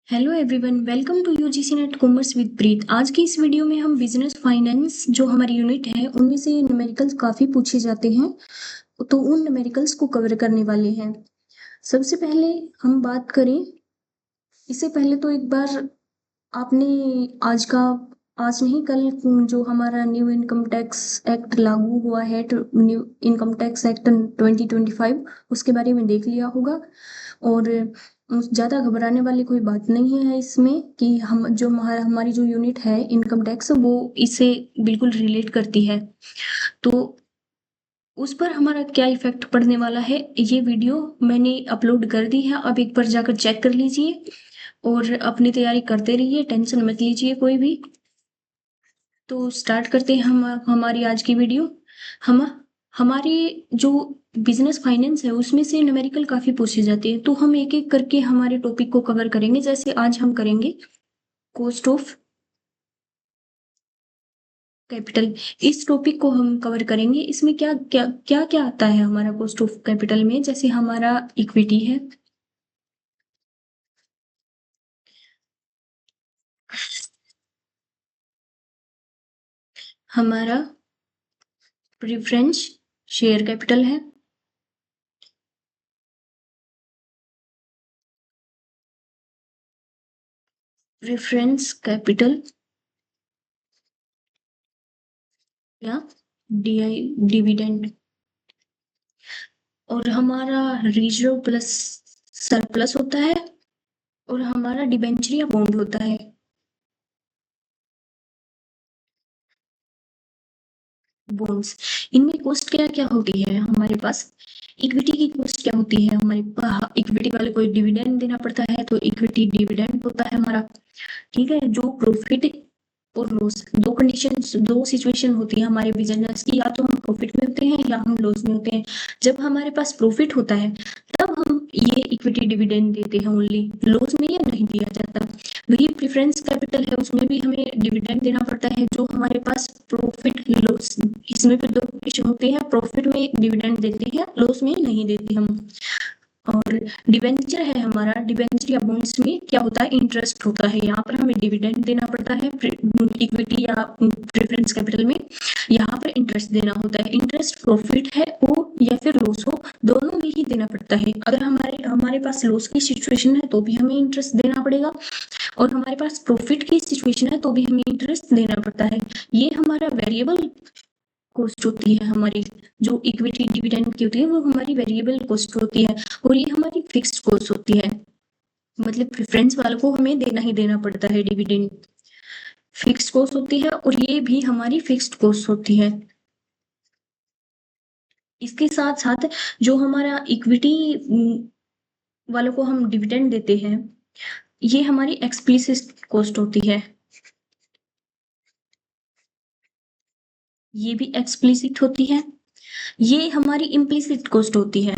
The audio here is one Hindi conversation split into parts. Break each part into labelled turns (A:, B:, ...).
A: Hello everyone, welcome to UGC NET commerce with Preet. आज की इस वीडियो में हम बिजनेस फाइनेंस जो हमारी यूनिट है उनमें से न्यूमेरिकल्स काफ़ी पूछे जाते हैं, तो उन न्यूमेरिकल्स को कवर करने वाले हैं। सबसे पहले हम बात करें, इससे पहले तो एक बार आपने आज नहीं कल जो हमारा न्यू इनकम टैक्स एक्ट लागू हुआ है, न्यू इनकम टैक्स एक्ट 2025, उसके बारे में देख लिया होगा। और ज़्यादा घबराने वाली कोई बात नहीं है इसमें कि हम जो हमारी जो यूनिट है इनकम टैक्स, वो इससे बिल्कुल रिलेट करती है। तो उस पर हमारा क्या इफेक्ट पड़ने वाला है, ये वीडियो मैंने अपलोड कर दी है, अब एक बार जाकर चेक कर लीजिए और अपनी तैयारी करते रहिए, टेंशन मत लीजिए कोई भी। तो स्टार्ट करते हैं हम हमारी आज की वीडियो। हम हमारी जो बिजनेस फाइनेंस है उसमें से न्यूमेरिकल काफ़ी पूछे जाते हैं, तो हम एक एक करके हमारे टॉपिक को कवर करेंगे। जैसे आज हम करेंगे कॉस्ट ऑफ कैपिटल, इस टॉपिक को हम कवर करेंगे। इसमें क्या क्या क्या क्या आता है हमारा कॉस्ट ऑफ कैपिटल में। जैसे हमारा इक्विटी है, हमारा प्रेफरेंस शेयर कैपिटल है, प्रेफरेंस कैपिटल या डिविडेंड, और हमारा रिजर्व प्लस सरप्लस होता है, और हमारा डिबेंचर या बॉन्ड होता है। बॉन्ड्स, इनमें कॉस्ट क्या क्या होती है हमारे पास। इक्विटी की कॉस्ट क्या होती है हमारे पास, इक्विटी वाले को डिविडेंड देना पड़ता है, तो इक्विटी डिविडेंड होता है हमारा। ठीक है, जो प्रॉफिट और लॉस, दो कंडीशंस, दो सिचुएशन होती है हमारे बिजनेस की, या तो हम प्रॉफिट में होते हैं या हम लॉस में होते हैं। जब हमारे पास प्रॉफिट होता है तब हम ये इक्विटी डिविडेंड देते हैं ओनली, लॉस में ये नहीं दिया जाता। वही प्रेफरेंस कैपिटल है, उसमें भी हमें डिविडेंड देना पड़ता है। जो हमारे पास प्रॉफिट लॉस, इसमें भी दो कंडीशन होती है, प्रॉफिट में डिविडेंड देते हैं, लॉस में नहीं देते हम। और डिबेंचर है हमारा, डिबेंचर या बॉन्ड्स में क्या होता है, इंटरेस्ट होता है। यहाँ पर हमें डिविडेंड देना पड़ता है इक्विटी या प्रेफरेंस कैपिटल में, यहाँ पर इंटरेस्ट देना होता है। इंटरेस्ट प्रॉफिट है हो या फिर लॉस हो, दोनों में ही देना पड़ता है। अगर हमारे हमारे पास लॉस की सिचुएशन है तो भी हमें इंटरेस्ट देना पड़ेगा, और हमारे पास प्रॉफिट की सिचुएशन है तो भी हमें इंटरेस्ट देना पड़ता है। ये हमारा वेरिएबल कॉस्ट होती है हमारी। जो इक्विटी डिविडेंड की होती है वो हमारी वेरिएबल कॉस्ट होती है, और ये हमारी फिक्स्ड कॉस्ट होती है। मतलब प्रेफरेंस वालों को हमें देना ही देना पड़ता है डिविडेंड, फिक्स्ड कॉस्ट होती है, और ये भी हमारी फिक्स्ड कॉस्ट होती है। इसके साथ साथ जो हमारा इक्विटी वालों को हम डिविडेंड देते हैं, ये हमारी एक्सप्लिसिट कॉस्ट होती है। ये भी एक्सप्लिसिट होती है। ये हमारी इम्प्लिसिट कॉस्ट होती है,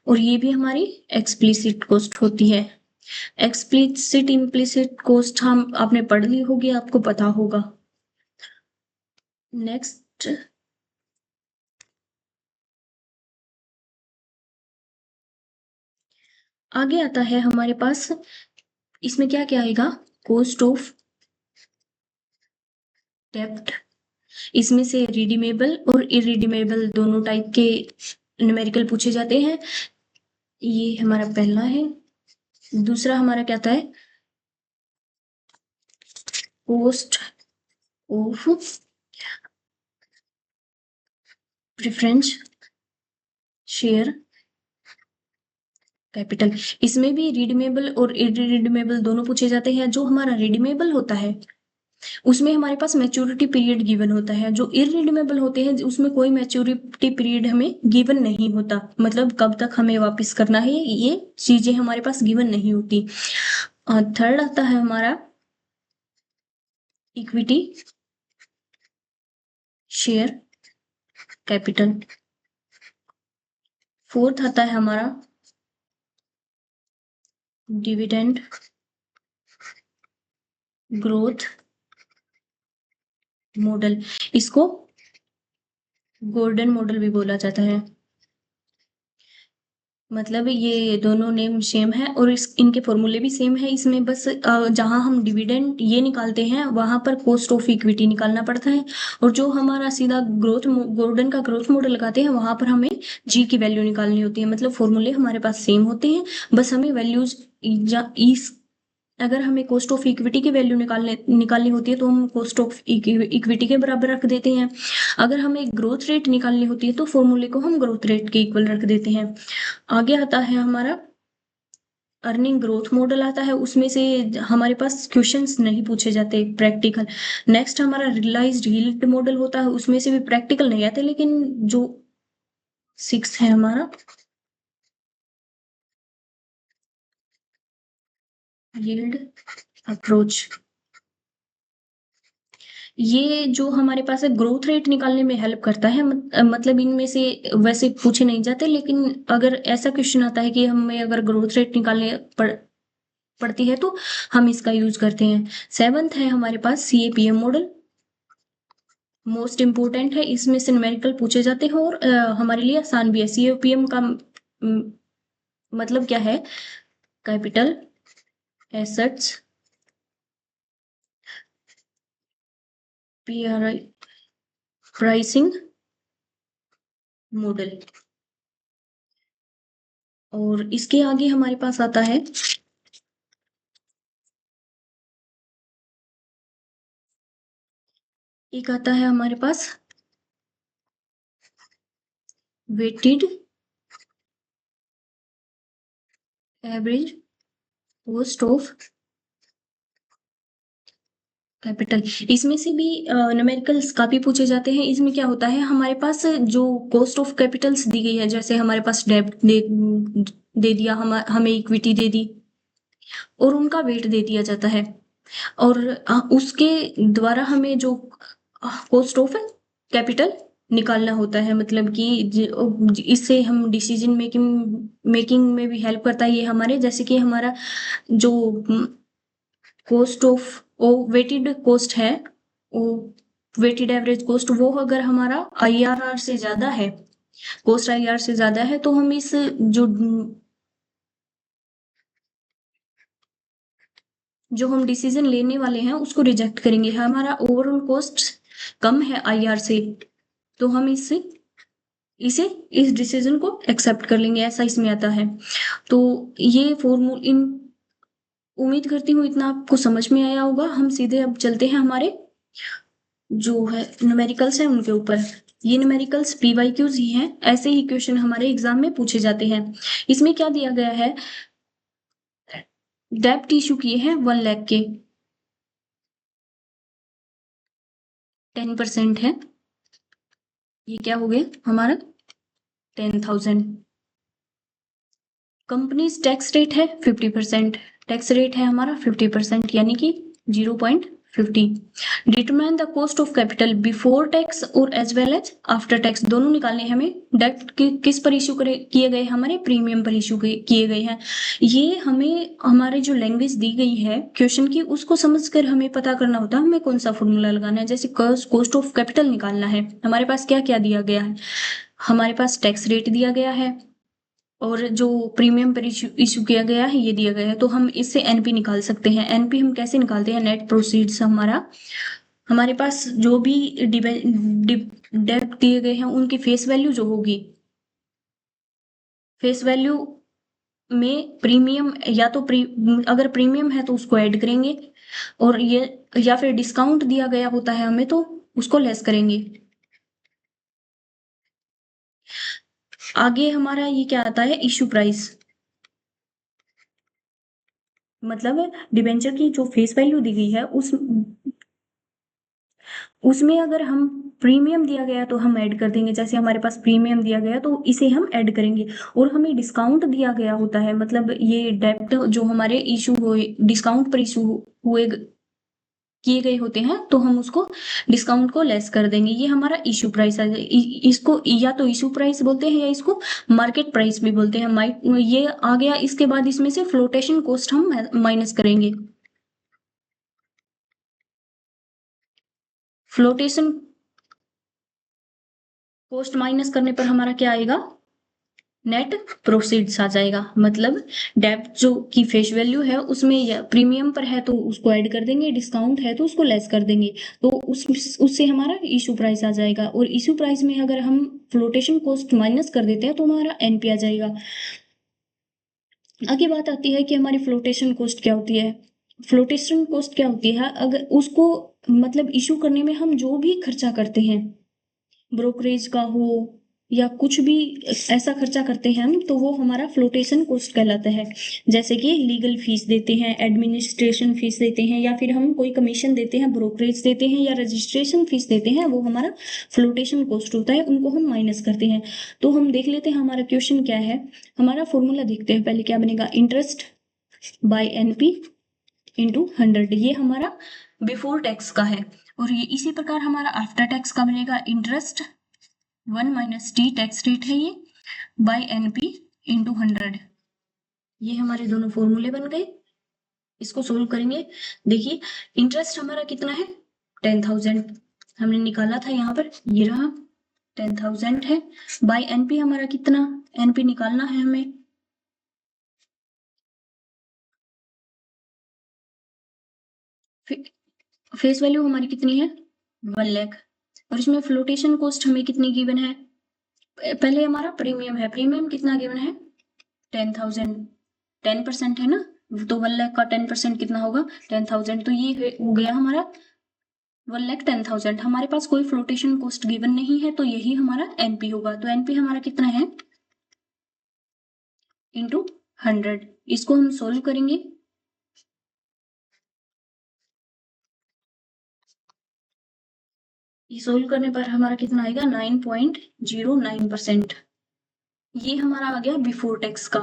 A: और ये भी हमारी एक्सप्लिसिट कॉस्ट होती है। एक्सप्लिसिट इम्प्लिसिट कॉस्ट हम आपने पढ़ ली होगी, आपको पता होगा। नेक्स्ट आगे आता है हमारे पास, इसमें क्या क्या आएगा, कॉस्ट ऑफ डेब्ट। इसमें से रिडीमेबल और इरिडीमेबल दोनों टाइप के न्यूमेरिकल पूछे जाते हैं। ये हमारा पहला है। दूसरा हमारा क्या आता है, cost of preference share capital. इसमें भी रिडीमेबल और इरिडीमेबल दोनों पूछे जाते हैं। जो हमारा रिडीमेबल होता है उसमें हमारे पास मैच्योरिटी पीरियड गिवन होता है। जो इरिडीमेबल होते हैं उसमें कोई मैच्योरिटी पीरियड हमें गिवन नहीं होता, मतलब कब तक हमें वापस करना है ये चीजें हमारे पास गिवन नहीं होती। थर्ड आता है हमारा इक्विटी शेयर कैपिटल। फोर्थ आता है हमारा डिविडेंड ग्रोथ मॉडल, इसको गोल्डन मॉडल भी बोला जाता है। मतलब ये दोनों नेम सेम है और इनके फॉर्मूले भी सेम है। इसमें बस जहां हम डिविडेंड ये निकालते हैं वहां पर कॉस्ट ऑफ इक्विटी निकालना पड़ता है, और जो हमारा सीधा गॉर्डन का ग्रोथ मॉडल लगाते हैं वहां पर हमें जी की वैल्यू निकालनी होती है। मतलब फॉर्मूले हमारे पास सेम होते हैं, बस हमें वैल्यूज इस अगर हमें कॉस्ट ऑफ इक्विटी की वैल्यू निकालनी होती है तो हम कॉस्ट ऑफ इक्विटी के बराबर रख देते हैं। अगर हमें ग्रोथ रेट निकालनी होती है तो फॉर्मूले को हम ग्रोथ रेट के इक्वल रख देते हैं। आगे आता है हमारा अर्निंग ग्रोथ मॉडल आता है, उसमें से हमारे पास क्वेश्चंस नहीं पूछे जाते प्रैक्टिकल। नेक्स्ट हमारा रियलाइज्ड यील्ड मॉडल होता है, उसमें से भी प्रैक्टिकल नहीं आते, लेकिन जो 6 है हमारा यील्ड अप्रोच, ये जो हमारे पास है ग्रोथ रेट निकालने में हेल्प करता है। मतलब इनमें से वैसे पूछे नहीं जाते, लेकिन अगर ऐसा क्वेश्चन आता है कि हमें अगर ग्रोथ रेट निकालने पड़ती है तो हम इसका यूज करते हैं। 7th है हमारे पास CAPM मॉडल, मोस्ट इम्पोर्टेंट है, इसमें से न्यूमेरिकल पूछे जाते हैं और हमारे लिए आसान भी है। CAPM का मतलब क्या है? Capital assets PRI pricing model. और इसके आगे हमारे पास आता है एक आता है हमारे पास weighted average cost of capital. इसमें से भी न्यूमेरिकल्स काफी पूछे जाते हैं। इसमें क्या होता है, हमारे पास जो कॉस्ट ऑफ कैपिटल्स दी गई है, जैसे हमारे पास डेब्ट दे दिया, हमें इक्विटी दे दी और उनका वेट दे दिया जाता है, और उसके द्वारा हमें जो कॉस्ट ऑफ कैपिटल निकालना होता है। मतलब कि इससे हम डिसीजन मेकिंग मेकिंग में भी हेल्प करता है ये हमारे। जैसे कि हमारा जो कॉस्ट ऑफ वो वेटेड कॉस्ट है, वो वेटेड एवरेज कॉस्ट, वो अगर हमारा IRR से ज्यादा है, कॉस्ट IRR से ज्यादा है, तो हम इस जो हम डिसीजन लेने वाले हैं उसको रिजेक्ट करेंगे। हमारा ओवरऑल कॉस्ट कम है IR से, तो हम इसे इस डिसीजन को एक्सेप्ट कर लेंगे, ऐसा इसमें आता है। तो ये फॉर्मूल इन उम्मीद करती हूँ इतना आपको समझ में आया होगा। हम सीधे अब चलते हैं हमारे जो है न्यूमेरिकल्स है उनके ऊपर। ये न्यूमेरिकल्स PYQs ही हैं, ऐसे ही क्वेश्चन हमारे एग्जाम में पूछे जाते हैं। इसमें क्या दिया गया है, डेप्ट इशू किए हैं 1 लाख के, 10% है, ये क्या हो गया हमारा 10,000। कंपनीज टैक्स रेट है 50%, टैक्स रेट है हमारा 50%, यानी कि 0.50। Determine the cost of capital before tax और as well as after tax, दोनों निकालने हैं हमें। डेट किस पर इशू किए गए, हमारे प्रीमियम पर इशू किए गए हैं। ये हमें हमारे जो लैंग्वेज दी गई है क्वेश्चन की, उसको समझकर हमें पता करना होता है हमें कौन सा फॉर्मूला लगाना है। जैसे कॉस्ट ऑफ कैपिटल निकालना है, हमारे पास क्या क्या दिया गया है, हमारे पास टैक्स रेट दिया गया है और जो प्रीमियम पर इशू किया गया है ये दिया गया है, तो हम इससे NP निकाल सकते हैं। NP हम कैसे निकालते हैं, नेट प्रोसीड्स हमारा, हमारे पास जो भी डेब्ट दिए गए हैं उनकी फेस वैल्यू जो होगी, फेस वैल्यू में प्रीमियम या तो अगर प्रीमियम है तो उसको ऐड करेंगे, और ये या फिर डिस्काउंट दिया गया होता है हमें तो उसको लेस करेंगे। आगे हमारा ये क्या आता है, इशू प्राइस। मतलब डिबेंचर की जो फेस वैल्यू दी गई है उसमें अगर हम प्रीमियम दिया गया तो हम ऐड कर देंगे। जैसे हमारे पास प्रीमियम दिया गया तो इसे हम ऐड करेंगे, और हमें डिस्काउंट दिया गया होता है, मतलब ये डेब्ट जो हमारे इशू हुए डिस्काउंट पर इशू हुए किए गए होते हैं तो हम उसको डिस्काउंट को लेस कर देंगे। ये हमारा इशू प्राइस है। इसको या तो इशू प्राइस बोलते हैं या इसको मार्केट प्राइस भी बोलते हैं। ये आ गया, इसके बाद इसमें से फ्लोटेशन कॉस्ट हम माइनस करेंगे। फ्लोटेशन कॉस्ट माइनस करने पर हमारा क्या आएगा, नेट प्रोसीड्स आ जाएगा। मतलब डेब्ट जो की फेस वैल्यू है उसमें प्रीमियम पर है तो उसको ऐड कर देंगे, डिस्काउंट है तो उसको लेस कर देंगे, तो उससे हमारा इशू प्राइस आ जाएगा। और इशू प्राइस में अगर हम फ्लोटेशन कॉस्ट माइनस कर देते हैं तो हमारा एनपी आ जाएगा। आगे बात आती है कि हमारी फ्लोटेशन कॉस्ट क्या होती है। फ्लोटेशन कॉस्ट क्या होती है, अगर उसको मतलब इशू करने में हम जो भी खर्चा करते हैं, ब्रोकरेज का हो या कुछ भी ऐसा खर्चा करते हैं हम, तो वो हमारा फ्लोटेशन कॉस्ट कहलाता है। जैसे कि लीगल फीस देते हैं, एडमिनिस्ट्रेशन फीस देते हैं, या फिर हम कोई कमीशन देते हैं, ब्रोकरेज देते हैं या रजिस्ट्रेशन फीस देते हैं, वो हमारा फ्लोटेशन कॉस्ट होता है, उनको हम माइनस करते हैं। तो हम देख लेते हैं हमारा क्वेश्चन क्या है। हमारा फॉर्मूला देखते हैं पहले, क्या बनेगा, इंटरेस्ट बाय एनपी इंटू 100। ये हमारा बिफोर टैक्स का है। और ये इसी प्रकार हमारा आफ्टर टैक्स का बनेगा, interest 1 minus T tax rate है ये, बाय एनपी इंटू 100। ये हमारे दोनों फॉर्मूले बन गए। इसको सोल्व करेंगे। देखिए इंटरेस्ट हमारा कितना है, 10,000 हमने निकाला था यहाँ पर, ये रहा 10,000 है। बाय एनपी हमारा कितना, एनपी निकालना है हमें, फेस वैल्यू हमारी कितनी है, 1 लाख। और इसमें फ्लोटेशन कॉस्ट हमें कितनी गिवन है, पहले हमारा प्रीमियम है, प्रीमियम कितना गिवन है, 10,000, 10% है ना, तो 1 लाख का 10% कितना होगा, 10,000। तो ये हो गया हमारा 1,10,000। हमारे पास कोई फ्लोटेशन कॉस्ट गिवन नहीं है, तो यही हमारा एनपी होगा। तो एनपी हमारा कितना है, इंटू 100। इसको हम सोल्व करेंगे। ये सोल्व करने पर हमारा कितना आएगा, 9.09%। ये हमारा आ गया बिफोर टैक्स का।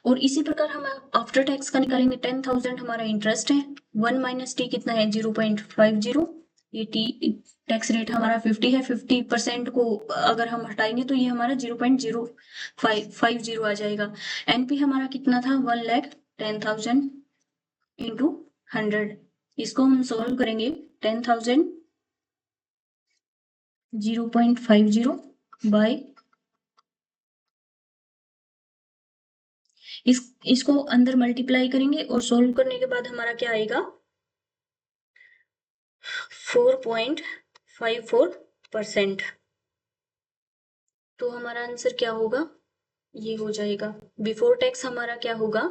A: और इसी प्रकार हम आफ्टर टैक्स का निकालेंगे। 10,000 हमारा इंटरेस्ट है, 1 माइनस टी कितना है, 0.50। ये टी टैक्स रेट हमारा 50 है, 50% को अगर हम हटाएंगे तो ये हमारा 0.0550 आ जाएगा। एनपी हमारा कितना था, 1,10,000 इंटू 100। इसको हम सोल्व करेंगे। 10,000 0.50 बाय इसको अंदर मल्टीप्लाई करेंगे और सोल्व करने के बाद हमारा क्या आएगा, 4.54%। तो हमारा आंसर क्या होगा, ये हो जाएगा। बिफोर टैक्स हमारा क्या होगा,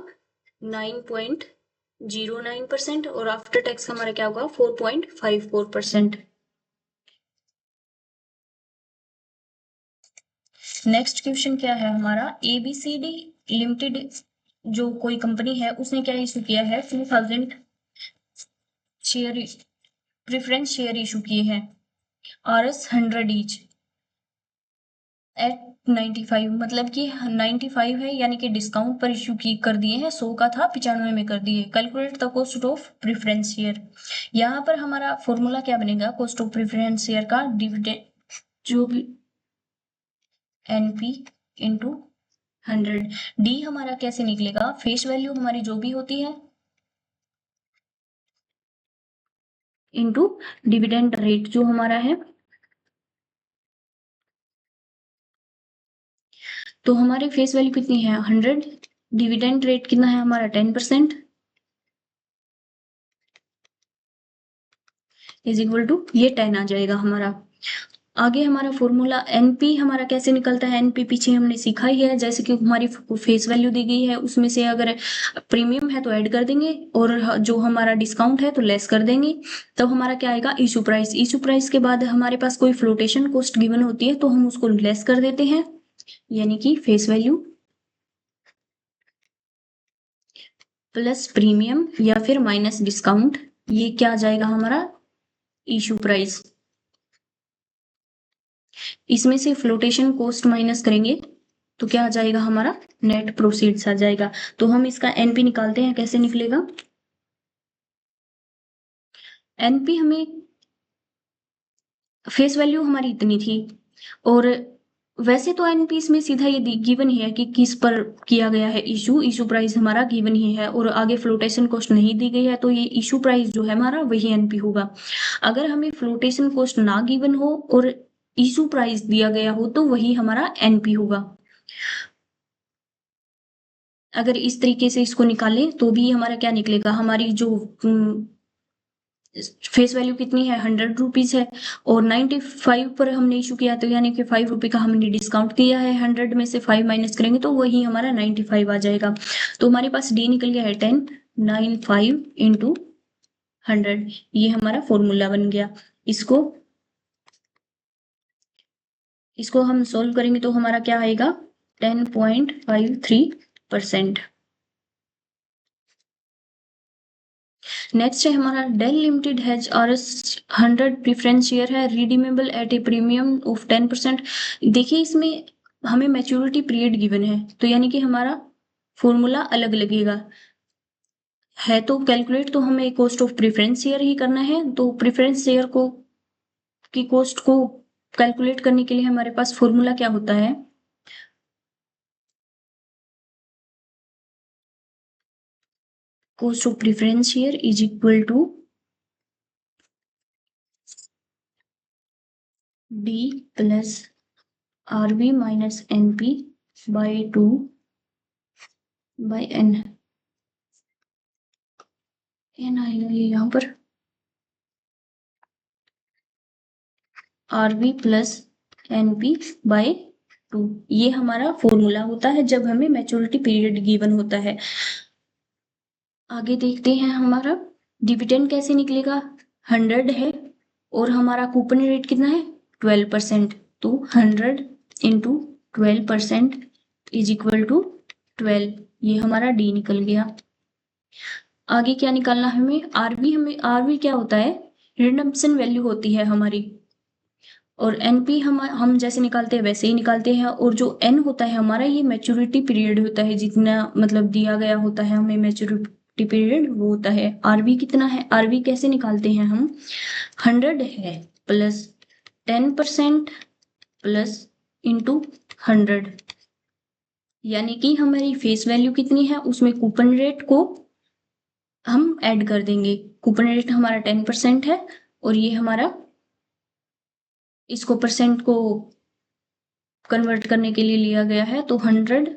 A: 9.09% और आफ्टर टैक्स हमारा क्या होगा, 4.54%। नेक्स्ट क्वेश्चन क्या है हमारा, एबीसीडी लिमिटेड जो कोई कंपनी है उसने क्या इशू किया है, 2,000 शेयर प्रेफरेंस शेयर इशू किए हैं, RS 100 ईच एट 95। मतलब कि 95 है, यानी कि डिस्काउंट पर इशू की कर दिए हैं, 100 का था 95 में कर दिए। Calculate the cost of preference share. यहाँ पर हमारा फॉर्मूला क्या बनेगा, कॉस्ट ऑफ प्रेफरेंस शेयर का, डिविडेंड जो भी एनपी इंटू 100। डी हमारा कैसे निकलेगा, फेस वैल्यू हमारी जो भी होती है इंटू डिविडेंड रेट जो हमारा है। तो हमारे फेस वैल्यू कितनी है, 100, डिविडेंड रेट कितना है हमारा, 10%, इज इक्वल टू ये 10 आ जाएगा हमारा। आगे हमारा फॉर्मूला एनपी हमारा कैसे निकलता है, एनपी पीछे हमने सीखा ही है। जैसे कि हमारी फेस वैल्यू दी गई है, उसमें से अगर प्रीमियम है तो ऐड कर देंगे और जो हमारा डिस्काउंट है तो लेस कर देंगे। तब हमारा क्या आएगा, इशू प्राइस। इशू प्राइस के बाद हमारे पास कोई फ्लोटेशन कॉस्ट गिवन होती है तो हम उसको लेस कर देते हैं, यानी कि फेस वैल्यू प्लस प्रीमियम या फिर माइनस डिस्काउंट, ये क्या आ जाएगा हमारा, इशू प्राइस। इसमें से फ्लोटेशन कॉस्ट माइनस करेंगे तो क्या आ जाएगा हमारा, नेट प्रोसीड्स आ जाएगा। तो हम इसका एनपी निकालते हैं, कैसे निकलेगा, एनपी हमें फेस वैल्यू हमारी इतनी थी, और वैसे तो एनपी इसमें सीधा ये गिवन ही है कि किस पर किया गया है इशू, इशू प्राइस हमारा गिवन ही है, और आगे फ्लोटेशन कॉस्ट नहीं दी गई है तो ये इशू प्राइस जो है हमारा वही एनपी होगा। अगर हमें फ्लोटेशन कॉस्ट ना गिवन हो और इशू प्राइस दिया गया हो तो वही हमारा एनपी होगा। अगर इस तरीके से इसको निकालें तो भी हमारा क्या निकलेगा, हमारी जो फेस वैल्यू कितनी है 100 रुपीज है और 95 पर हमने इशू किया, तो यानी कि 5 रुपये का हमने डिस्काउंट किया है, 100 में से 5 माइनस करेंगे तो वही हमारा 95 आ जाएगा। तो हमारे पास डी निकल गया है 1095 इंटू 100, ये हमारा फॉर्मूला बन गया। इसको हम सोल्व करेंगे तो हमारा क्या आएगा 10.53%। नेक्स्ट है हमारा Dell limited has RS 100 preference share है redeemable at a premium of 10%। देखिए इसमें हमें मैच्योरिटी पीरियड गिवन है, तो यानी कि हमारा फॉर्मूला अलग लगेगा है, तो कैलकुलेट तो हमें कॉस्ट ऑफ प्रेफरेंस शेयर ही करना है। तो प्रेफरेंस शेयर को की कॉस्ट को कैलकुलेट करने के लिए हमारे पास फॉर्मूला क्या होता है, cost of preference share is equal to D plus RB minus NP by 2 by N आएगा ये यहाँ पर RB प्लस NP बाई 2, ये हमारा फॉर्मूला होता है जब हमें मैच्योरिटी पीरियड गिवन होता है। आगे देखते हैं हमारा डिविडेंड कैसे निकलेगा, 100 है और हमारा कूपन रेट कितना है 12%, तो 100 इंटू 12% इज इक्वल टू 12, ये हमारा डी निकल गया। आगे क्या निकालना है हमें आरबी क्या होता है, रिडम्पशन वैल्यू होती है हमारी, और एनपी हम जैसे निकालते हैं वैसे ही निकालते हैं, और जो एन होता है हमारा ये मैच्योरिटी पीरियड होता है, जितना मतलब दिया गया होता है हमें मैच्योरिटी पीरियड वो होता है। आरबी कितना है, आरबी कैसे निकालते हैं हम, 100 है प्लस 10% प्लस इंटू 100, यानी कि हमारी फेस वैल्यू कितनी है उसमें कूपन रेट को हम ऐड कर देंगे। कूपन रेट हमारा 10% है और ये हमारा इसको परसेंट को कन्वर्ट करने के लिए लिया गया है, तो 100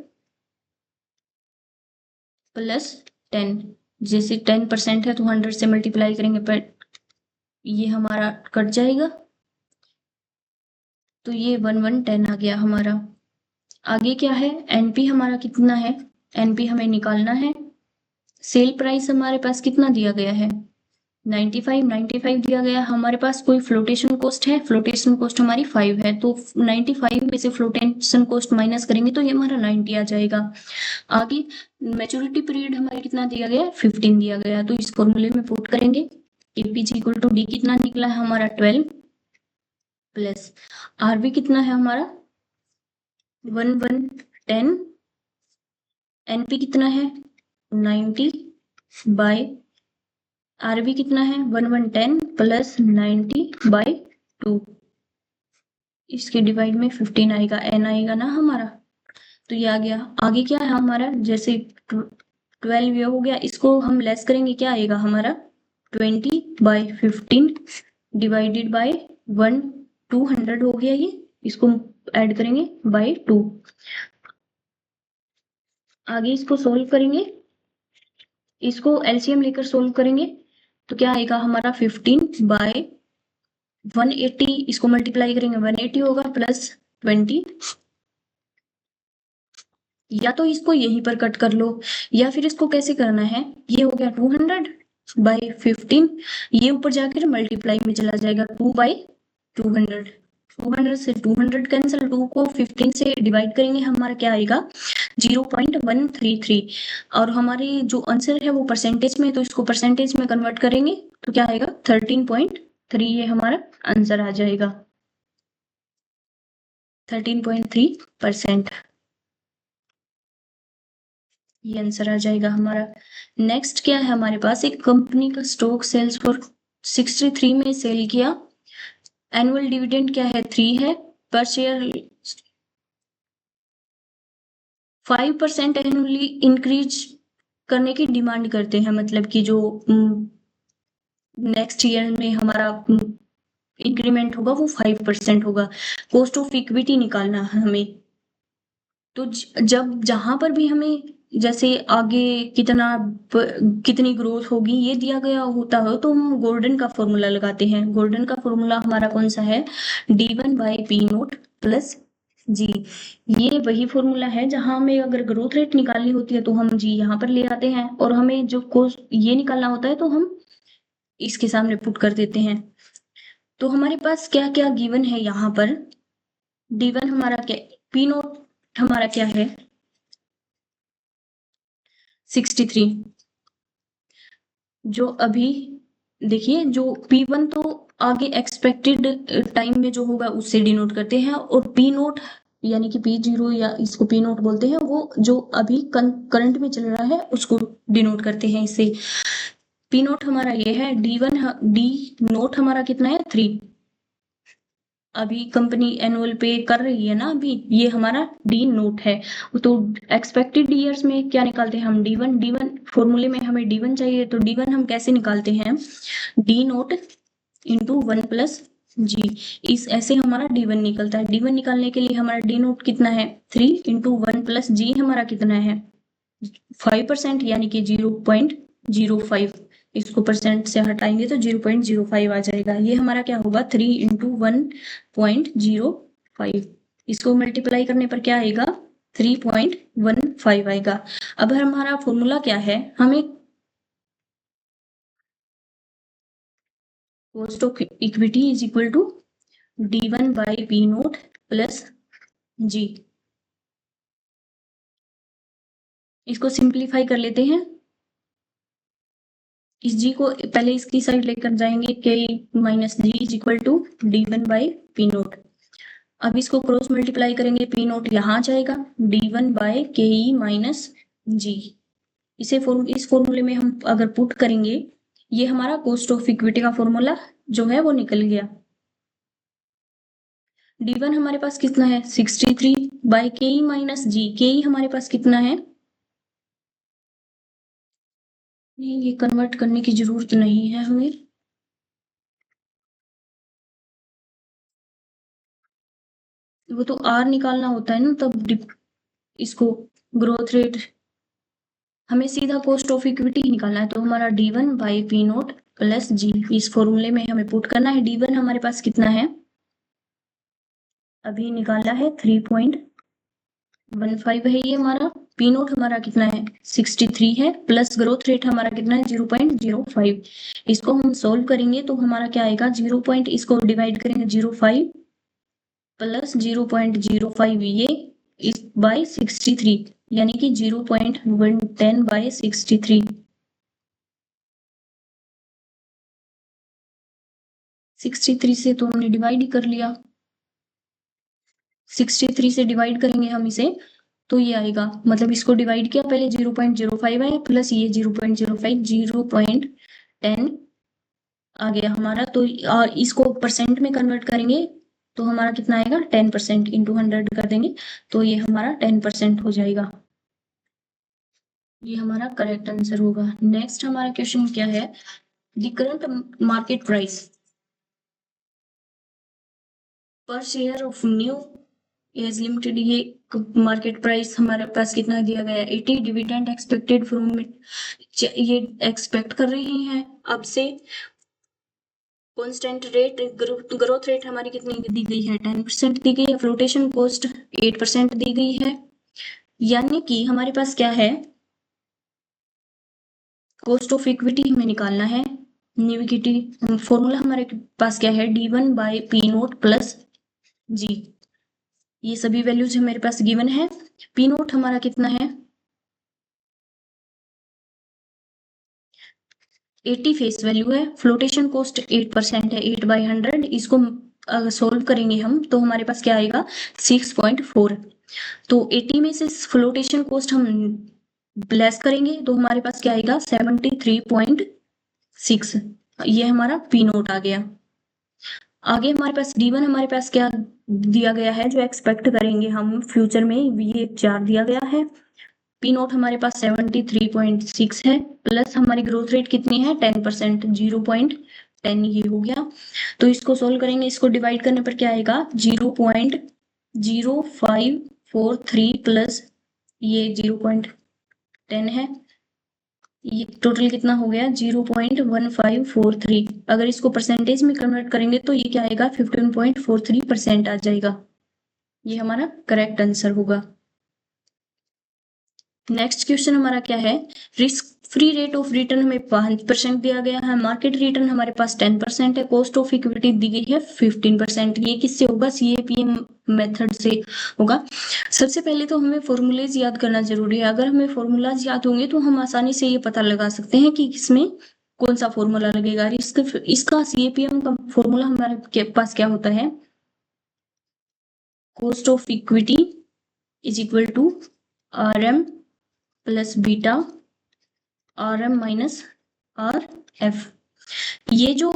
A: प्लस 10, जैसे 10% है तो 100 से मल्टीप्लाई करेंगे पर ये हमारा कट जाएगा, तो ये 1110 आ गया हमारा। आगे क्या है, एनपी हमारा कितना है, एनपी हमें निकालना है। सेल प्राइस हमारे पास कितना दिया गया है 95 दिया गया। हमारे पास कोई फ्लोटेशन कॉस्ट है, फ्लोटेशन कॉस्ट हमारी 5 है, तो 95 में से फ्लोटेशन कॉस्ट माइनस करेंगे तो ये हमारा 90 आ जाएगा। आगे मैच्योरिटी पीरियड हमारा कितना दिया गया 15 दिया गया, तो इस फॉर्मूले में पुट करेंगे एपीजी इक्वल टू डी कितना निकला है हमारा 12 प्लस आरबी कितना है हमारा 1110, एनपी कितना है 90 बाय आरबी कितना है 1110 प्लस 90 बाई 2, इसके डिवाइड में 15 आएगा, एन आएगा ना हमारा, तो ये आ गया। आगे क्या है हमारा, जैसे 12 ये हो गया, इसको हम लेस करेंगे क्या आएगा हमारा 20/15 डिवाइडेड बाय 1, 200 हो गया ये, इसको ऐड करेंगे बाय 2। आगे इसको सोल्व करेंगे, इसको एलसीएम लेकर सोल्व करेंगे तो क्या आएगा हमारा 15/180, इसको मल्टीप्लाई करेंगे 180 होगा प्लस 20, या तो इसको यहीं पर कट कर लो या फिर इसको कैसे करना है, ये हो गया 200/15, ये ऊपर जाकर मल्टीप्लाई में चला जाएगा 2/200, 200 से 200 कैंसिल, 2 को 15 से डिवाइड करेंगे हमारा क्या आएगा 0.133, और हमारी जो आंसर है वो परसेंटेज में, तो इसको परसेंटेज में कन्वर्ट करेंगे तो क्या आएगा 13.3, ये हमारा आंसर आ जाएगा 13.3%, ये आंसर आ जाएगा हमारा। नेक्स्ट क्या है हमारे पास, एक कंपनी का स्टॉक सेल्स फॉर 63 में सेल किया, एनुअल डिविडेंड क्या है 3 है, पर शेयर 5% एनुअली इंक्रीज करने की डिमांड करते हैं, मतलब कि जो नेक्स्ट ईयर में हमारा इंक्रीमेंट होगा वो 5% होगा। कॉस्ट ऑफ इक्विटी निकालना है हमें, तो जब जहां पर भी हमें जैसे आगे कितनी ग्रोथ होगी ये दिया गया होता है तो हम गॉर्डन का फॉर्मूला लगाते हैं। गॉर्डन का फॉर्मूला हमारा कौन सा है, d1 by P naught plus G. ये वही फॉर्मूला है जहां हमें अगर ग्रोथ रेट निकालनी होती है तो हम जी यहाँ पर ले आते हैं, और हमें जो कोस्ट ये निकालना होता है तो हम इसके सामने पुट कर देते हैं। तो हमारे पास क्या क्या गिवन है यहाँ पर, d1 हमारा क्या, पी नोट हमारा क्या है 63, जो अभी देखिए जो P1 तो आगे एक्सपेक्टेड टाइम में जो होगा उससे डिनोट करते हैं, और P नोट यानी कि P0 या इसको P नोट बोलते हैं, वो जो अभी करंट में चल रहा है उसको डिनोट करते हैं इससे। P नोट हमारा ये है, D नोट हमारा कितना है 3, अभी कंपनी एनुअल पे कर रही है ना अभी, ये हमारा डी नोट है। तो एक्सपेक्टेड ईयर्स में क्या निकालते हैं हम, D1 फॉर्मूले में हमें D1 चाहिए, तो D1 हम कैसे निकालते हैं, D naught into 1 plus G. इस ऐसे हमारा D1 निकलता है। D1 निकालने के लिए हमारा डी नोट कितना है 3 इंटू 1 प्लस जी हमारा कितना है 5%, यानी कि 0.05। इसको परसेंट से हटाएंगे तो 0.05 आ जाएगा। ये हमारा क्या होगा 3 इंटू 1.05। इसको मल्टीप्लाई करने पर क्या आएगा 3.15 आएगा। अब हमारा फॉर्मूला क्या है, हमें cost of equity is equal to D1 by P naught plus G. इसको सिंप्लीफाई कर लेते हैं। इस जी को पहले इसकी साइड लेकर जाएंगे, K minus G is equal to D1 by P naught. अब इसको क्रॉस मल्टीप्लाई करेंगे, पी नोट यहाँ जाएगा, D1 बाय के ई माइनस जी। इस फॉर्मूले में हम अगर पुट करेंगे, ये हमारा कॉस्ट ऑफ इक्विटी का फॉर्मूला जो है वो निकल गया। D1 हमारे पास कितना है 63 बाय के ई माइनस जी। के ई हमारे पास कितना है, नहीं ये कन्वर्ट करने की जरूरत नहीं है हमें, वो तो आर निकालना होता है ना तब इसको ग्रोथ रेट, हमें सीधा कॉस्ट ऑफ इक्विटी ही निकालना है। तो हमारा D1 by P naught plus G, इस फॉर्मूले में हमें पुट करना है। D1 हमारे पास कितना है, अभी निकाला है 3.15 है ये हमारा। पी नोट हमारा कितना है 63 है, प्लस ग्रोथ रेट हमारा कितना है 0.05। इसको हम सोल्व करेंगे तो हमारा क्या आएगा 0. इसको डिवाइड करेंगे 0.5 प्लस 0.05 ये इस बाई 63, यानी कि 0.110 बाई 63। 63 से तो हमने डिवाइड ही कर लिया, 63 से डिवाइड करेंगे हम इसे तो ये आएगा, मतलब इसको डिवाइड किया पहले 0.05 है प्लस ये 0.05, 0.10 आ गया हमारा। तो इसको परसेंट में कन्वर्ट करेंगे तो हमारा कितना आएगा 10%, इंटू 100 कर देंगे तो ये हमारा 10% हो जाएगा। ये हमारा करेक्ट आंसर होगा। नेक्स्ट हमारा क्वेश्चन क्या है, द करंट मार्केट प्राइस पर share of new age limited, ये मार्केट प्राइस हमारे पास कितना दिया गया है 80, डिविडेंड एक्सपेक्टेड फ्रॉम, ये एक्सपेक्ट कर रही हैं अब से। कांस्टेंट रेट ग्रोथ रेट हमारी कितनी दी गई है 10% दी गई है, फ्लोटेशन कॉस्ट 8% दी गई है, यानी कि हमारे पास क्या है कॉस्ट ऑफ इक्विटी हमें निकालना है। न्यू इक्विटी फॉर्मूला हमारे पास क्या है D1 by P naught plus G. ये सभी वैल्यूज मेरे पास गिवन है। पी नोट हमारा कितना है 80 फेस वैल्यू है, फ्लोटेशन कॉस्ट 8% है, 8/100। इसको सोल्व करेंगे हम तो हमारे पास क्या आएगा 6.4। तो 80 में से फ्लोटेशन कॉस्ट हम लेस करेंगे तो हमारे पास क्या आएगा 73.6। ये हमारा पी नोट आ गया। आगे हमारे पास D1 हमारे पास क्या दिया गया है जो एक्सपेक्ट करेंगे हम फ्यूचर में, ये 4 दिया गया है। पी नोट हमारे पास 73.6 है, प्लस हमारी ग्रोथ रेट कितनी है 10%, 0.10 ये हो गया। तो इसको सोल्व करेंगे, इसको डिवाइड करने पर क्या आएगा 0.0543 प्लस ये 0. 10 है, ये टोटल कितना हो गया 0.1543। अगर इसको परसेंटेज में कन्वर्ट करेंगे तो ये क्या आएगा 15.43% आ जाएगा। ये हमारा करेक्ट आंसर होगा। नेक्स्ट क्वेश्चन हमारा क्या है, risk free rate of return हमें 5% दिया गया है, मार्केट रिटर्न हमारे पास 10% है, कॉस्ट ऑफ इक्विटी दी गई है 15%। ये किससे होगा, सीएपीएम मेथड से होगा। सबसे पहले तो हमें फॉर्मूलेज याद करना जरूरी है। अगर हमें फॉर्मूलाज याद होंगे तो हम आसानी से ये पता लगा सकते हैं कि किसमें कौन सा फॉर्मूला लगेगा। इसका सीएपीएम का फॉर्मूला हमारे पास क्या होता है, cost of equity is equal to R M plus beta R M minus R F. ये जो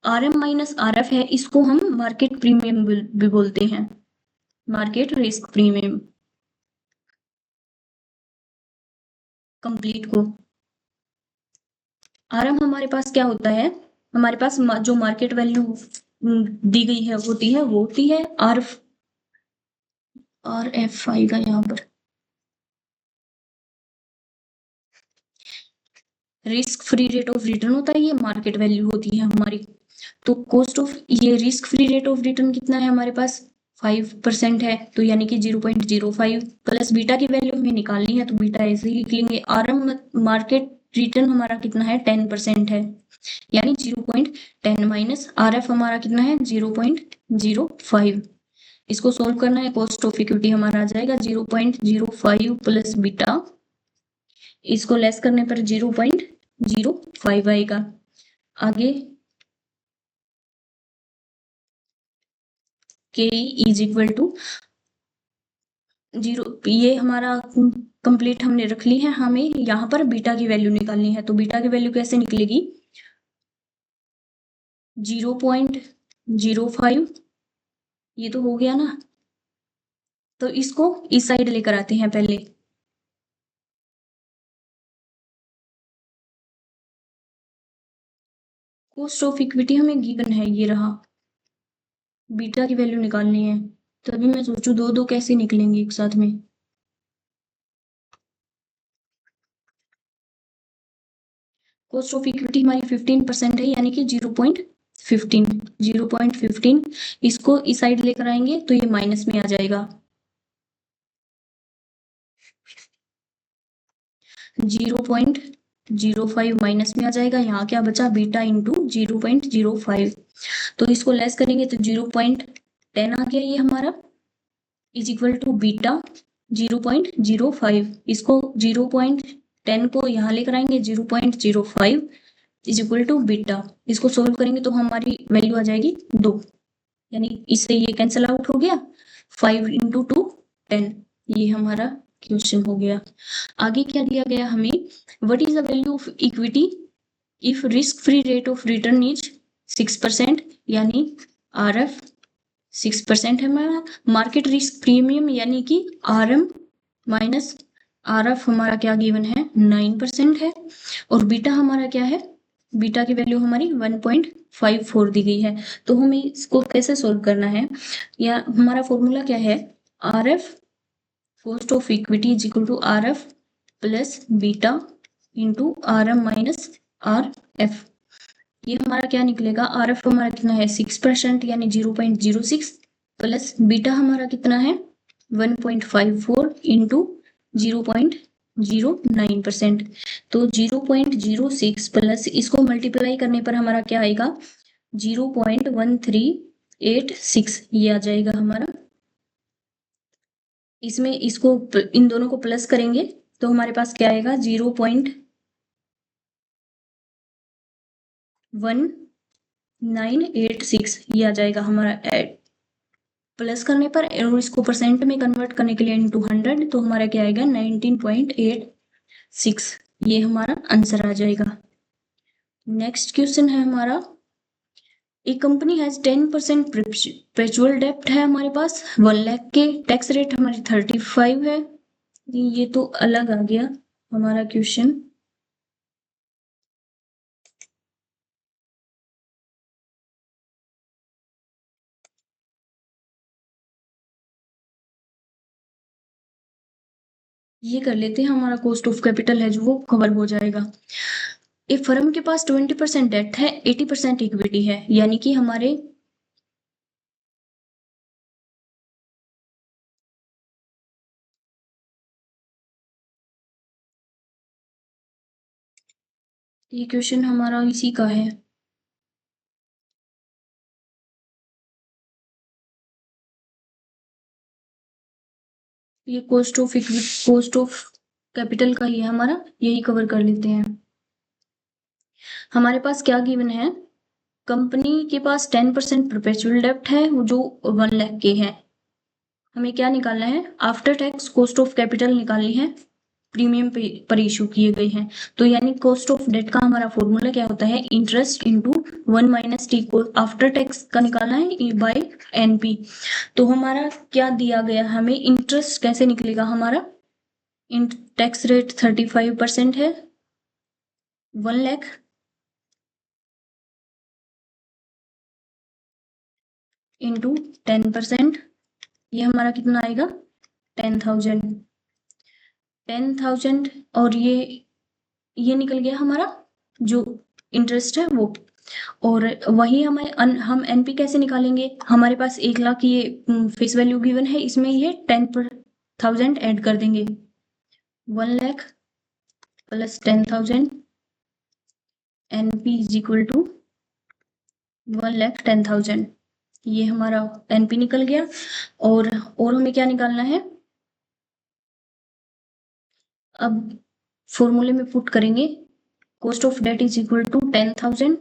A: R M minus R F है इसको हम मार्केट प्रीमियम भी बोलते हैं, मार्केट रिस्क प्रीमियम कंप्लीट को। आर एम हमारे पास क्या होता है, हमारे पास जो मार्केट वैल्यू दी गई है होती है वो होती है आर एफ आएगा यहाँ पर। Risk free rate of return होता है, ये मार्केट वैल्यू होती है हमारी। तो कॉस्ट ऑफ ये risk free rate of return कितना है हमारे पास 5% है, तो यानी कि 0.05 प्लस बीटा की वैल्यू हमें निकालनी है तो बीटा ऐसे ही लिख लेंगे। आर एम मार्केट रिटर्न हमारा कितना है 10% है, यानी 0.10 माइनस आर एफ हमारा कितना है 0.05। इसको सोल्व करना है, कॉस्ट ऑफ इक्विटी हमारा आ जाएगा 0.05 प्लस बीटा, इसको लेस करने पर 0.05 आएगा। आगे के इज इक्वल टू 0, ये हमारा कंप्लीट हमने रख ली है। हमें यहाँ पर बीटा की वैल्यू निकालनी है, तो बीटा की वैल्यू कैसे निकलेगी 0.05, ये तो हो गया ना, तो इसको इस साइड लेकर आते हैं पहले। कॉस्ट ऑफ इक्विटी हमें गिवन है, ये रहा, बीटा की वैल्यू निकालनी है। तभी मैं सोचू दो दो कैसे निकलेंगे एक साथ में। कॉस्ट ऑफ इक्विटी हमारी 15% है, यानी कि 0.15 इसको इस साइड लेकर आएंगे तो ये माइनस में आ जाएगा, 0.05 माइनस में आ जाएगा। यहाँ क्या बचा बीटा इंटू 0.05, तो इसको लेस करेंगे तो 0.10 आ गया ये हमारा, इज इक्वल टू बीटा 0.05। इसको 0.10 को यहाँ लेकर आएंगे 0.05 इज इक्वल टू बीटा, इसको सोल्व करेंगे तो हमारी वैल्यू आ जाएगी 2, यानी इससे ये कैंसिल आउट हो गया, 5 इंटू 2 10। ये हमारा क्वेश्चन हो गया। आगे क्या दिया गया हमें, what is the value of equity if risk free rate of return is 6%, यानी आर एफ 6% है हमारा, मार्केट रिस्क प्रीमियम यानी कि R M minus R F हमारा क्या गिवन है 9% है, और बीटा हमारा क्या है, बीटा की वैल्यू हमारी 1.54 दी गई है। तो हमें इसको कैसे सोल्व करना है, या हमारा फॉर्मूला क्या है, R F cost of equity is equal to R F plus beta into R M minus R F. ये हमारा क्या निकलेगा, आर एफ हमारा कितना है 6%, यानी 0.06 प्लस बीटा हमारा कितना है 1.54 इंटू 0.09%, तो 0.06 प्लस इसको मल्टीप्लाई करने पर हमारा क्या आएगा 0.1386, ये आ जाएगा हमारा। इसमें इसको इन दोनों को प्लस करेंगे तो हमारे पास क्या आएगा 0.1986, ये आ जाएगा हमारा। प्लस करने पर और इसको परसेंट में कन्वर्ट करने के लिए इंटू 100, तो हमारा क्या आएगा 19.86, ये हमारा आंसर आ जाएगा। नेक्स्ट क्वेश्चन है हमारा, एक कंपनी हैज 10% परपेचुअल डेब्ट है हमारे पास 1 लाख के, टैक्स रेट हमारी 35 है। ये तो अलग आ गया हमारा क्वेश्चन। ये कर लेते हैं, हमारा कॉस्ट ऑफ कैपिटल है जो वो कवर हो जाएगा। एक फर्म के पास 20% डेट है, 80% इक्विटी है, यानी कि हमारे ये क्वेश्चन हमारा इसी का है। ये कॉस्ट ऑफ कैपिटल का ही है हमारा, यही कवर कर लेते हैं। हमारे पास क्या गिवन है, कंपनी के पास 10% परपेचुअल डेब्ट है जो 1 लाख के है। हमें क्या निकालना है, after tax cost of capital निकालनी है, प्रीमियम पर इशू किए गए हैं। तो यानी कॉस्ट ऑफ डेट का हमारा फॉर्मूला क्या होता है, इंटरेस्ट इंटू 1 माइनस टी को आफ्टर टैक्स का निकालना है बाय एनपी। तो हमारा क्या दिया गया, हमें इंटरेस्ट कैसे निकलेगा, हमारा टैक्स रेट 35% है, 1 लाख इंटू 10%, ये हमारा कितना आएगा 10,000। 10,000 और ये निकल गया हमारा जो इंटरेस्ट है वो। और वही हम एनपी कैसे निकालेंगे, हमारे पास 1 लाख ये फेस वैल्यू गिवन है, इसमें ये 10,000 ऐड कर देंगे, 1 lakh plus 10,000 NP is equal to 1,10,000। ये हमारा एनपी निकल गया। और हमें क्या निकालना है, अब फॉर्मूले में पुट करेंगे, cost of debt is equal to 10,000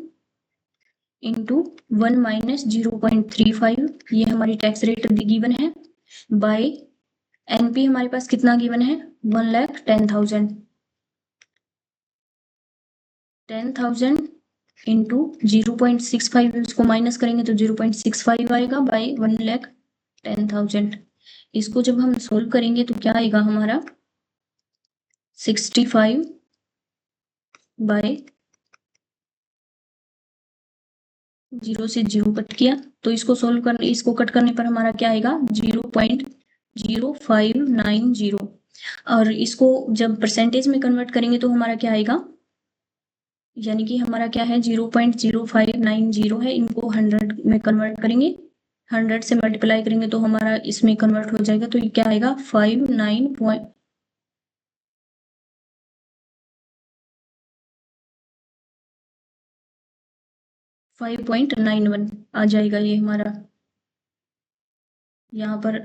A: into 1 minus 0.35, ये हमारी टैक्स रेट गिवन है, बाय एनपी हमारे पास कितना गिवन है 1,10,000। 10,000 इंटू 0.65, इसको माइनस करेंगे तो 0.65 आएगा बाय 1,10,000। इसको जब हम सोल्व करेंगे तो क्या आएगा हमारा 65 बाय 0 से 0 कट किया, तो इसको सोल्व करने, इसको कट करने पर हमारा क्या आएगा 0.0590। और इसको जब परसेंटेज में कन्वर्ट करेंगे तो हमारा क्या आएगा, यानी कि हमारा क्या है 0.0590 है, इनको 100 में कन्वर्ट करेंगे, 100 से मल्टीप्लाई करेंगे तो हमारा इसमें कन्वर्ट हो जाएगा, तो ये क्या आएगा 5.91 आ जाएगा, ये हमारा यहाँ पर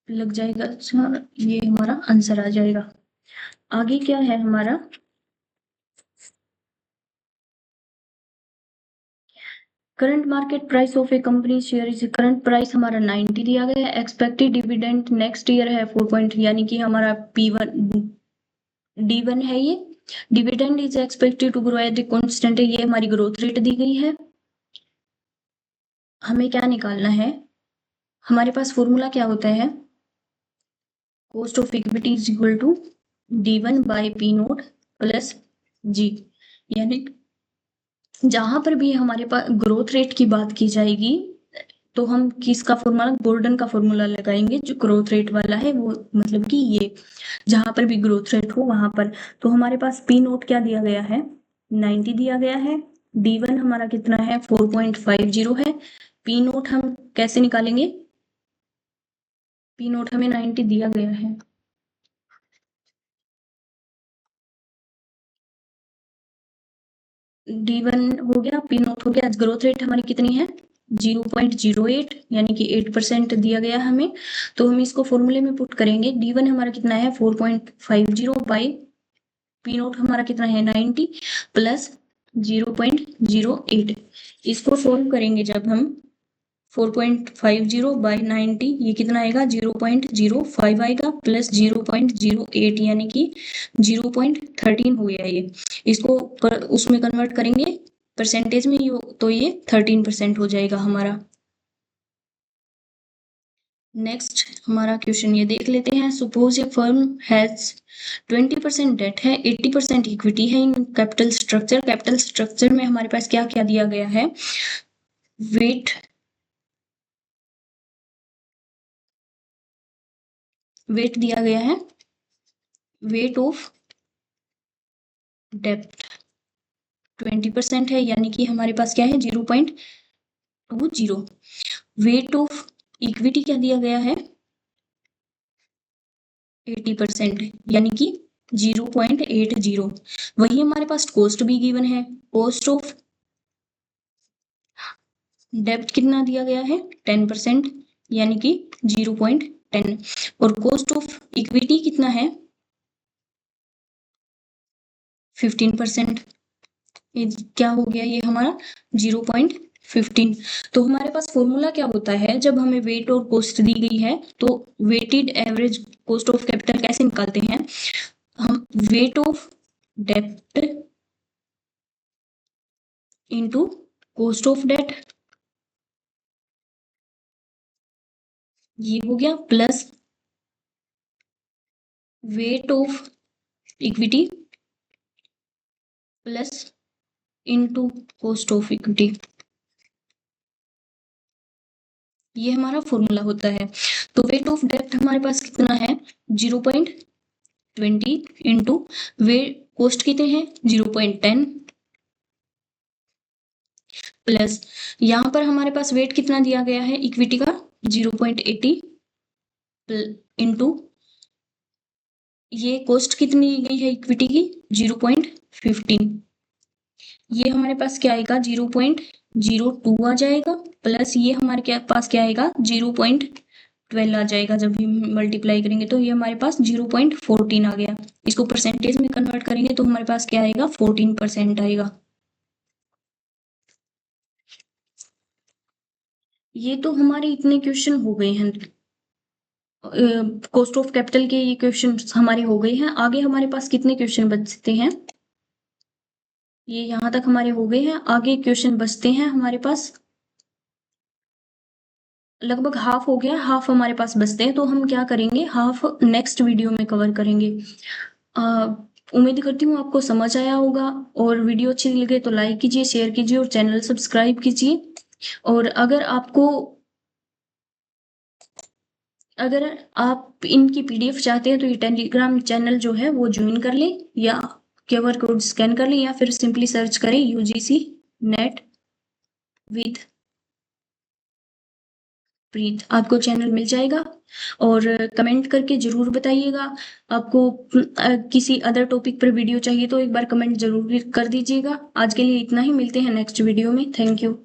A: लग जाएगा। ये हमारा आंसर आ जाएगा। आगे क्या है हमारा, current market price of A company share is, current price हमारा 90 दिया गया है, एक्सपेक्टेड डिविडेंड नेक्स्ट ईयर है 4 यानी कि हमारा P1 D1 है, ये dividend is expected to grow at a constant, ये हमारी ग्रोथ रेट दी गई है। हमें क्या निकालना है, हमारे पास फॉर्मूला क्या होता है, cost of equity is equal to D1 by P naught plus G, यानी जहां पर भी हमारे पास ग्रोथ रेट की बात की जाएगी तो हम किसका फॉर्मूला, गोल्डन का फॉर्मूला लगाएंगे, जो ग्रोथ रेट वाला है वो, मतलब कि ये जहां पर भी ग्रोथ रेट हो वहां पर। तो हमारे पास पी नोट क्या दिया गया है 90 दिया गया है, D1 हमारा कितना है 4.50 है। पी नोट हम कैसे निकालेंगे, पी नोट हमें 90 दिया गया है, D1 हो गया, पी नोट हो गया, ग्रोथ रेट हमारी कितनी है 0.08, यानी कि 8% दिया गया हमें। तो हम इसको फॉर्मूले में पुट करेंगे, D1 हमारा कितना है 4.50 बाई पी नोट हमारा कितना है 90 प्लस 0.08, इसको सोल्व करेंगे जब हम 4.50 बाई 90, ये कितना आएगा 0.05 आएगा प्लस 0.08, यानी कि 0.13 हो गया ये। इसको उसमें कन्वर्ट करेंगे परसेंटेज में, तो ये 13% हो जाएगा हमारा। नेक्स्ट हमारा क्वेश्चन ये देख लेते हैं, suppose a firm has 20% debt है, 80% इक्विटी है in capital structure. Capital structure में हमारे पास क्या क्या दिया गया है, वेट दिया गया है वेट ऑफ डेप्थ 20% है, यानी कि हमारे पास क्या है 0.20। वेट ऑफ इक्विटी क्या दिया गया है 80%, यानी कि 0.80। वही हमारे पास कॉस्ट भी गिवन है, कॉस्ट ऑफ डेप्थ कितना दिया गया है 10%, यानी कि 0.10। और कॉस्ट ऑफ इक्विटी कितना है 15%। क्या हो गया ये हमारा 0.15। तो हमारे पास फॉर्मूला क्या होता है, जब हमें वेट और कॉस्ट दी गई है तो weighted average cost of capital कैसे निकालते हैं हम, वेट ऑफ डेप्ट इनटू कॉस्ट ऑफ डेट, ये हो गया, plus weight of equity plus into cost of equity, ये हमारा फॉर्मूला होता है। तो वेट ऑफ डेप्ट हमारे पास कितना है 0.20 इंटू वेट कॉस्ट कितने हैं 0.10 प्लस यहाँ पर हमारे पास वेट कितना दिया गया है इक्विटी का 0.80 इंटू ये कॉस्ट कितनी दी गई है इक्विटी की 0.15। ये हमारे पास क्या आएगा 0.02 आ जाएगा, प्लस ये हमारे पास क्या आएगा 0.12 आ जाएगा। जब भी मल्टीप्लाई करेंगे तो ये हमारे पास 0.14 आ गया। इसको परसेंटेज में कन्वर्ट करेंगे तो हमारे पास क्या आएगा 14% आएगा। ये तो हमारे इतने क्वेश्चन हो गए हैं, कॉस्ट ऑफ कैपिटल के ये क्वेश्चन हमारे हो गए हैं। आगे हमारे पास कितने क्वेश्चन बचते हैं, ये यहाँ तक हमारे हो गए हैं, आगे क्वेश्चन बचते हैं हमारे पास लगभग हाफ हो गया, हाफ हमारे पास बचते हैं। तो हम क्या करेंगे, हाफ नेक्स्ट वीडियो में कवर करेंगे। उम्मीद करती हूँ आपको समझ आया होगा, और वीडियो अच्छी लगे तो लाइक कीजिए, शेयर कीजिए और चैनल सब्सक्राइब कीजिए। और अगर आप इनकी पीडीएफ चाहते हैं तो ये टेलीग्राम चैनल जो है वो ज्वाइन कर लें, या QR कोड स्कैन कर लें, या फिर सिंपली सर्च करें UGC नेट विद प्रीत, आपको चैनल मिल जाएगा। और कमेंट करके जरूर बताइएगा, आपको किसी अदर टॉपिक पर वीडियो चाहिए तो एक बार कमेंट जरूर कर दीजिएगा। आज के लिए इतना ही, मिलते हैं नेक्स्ट वीडियो में। Thank you.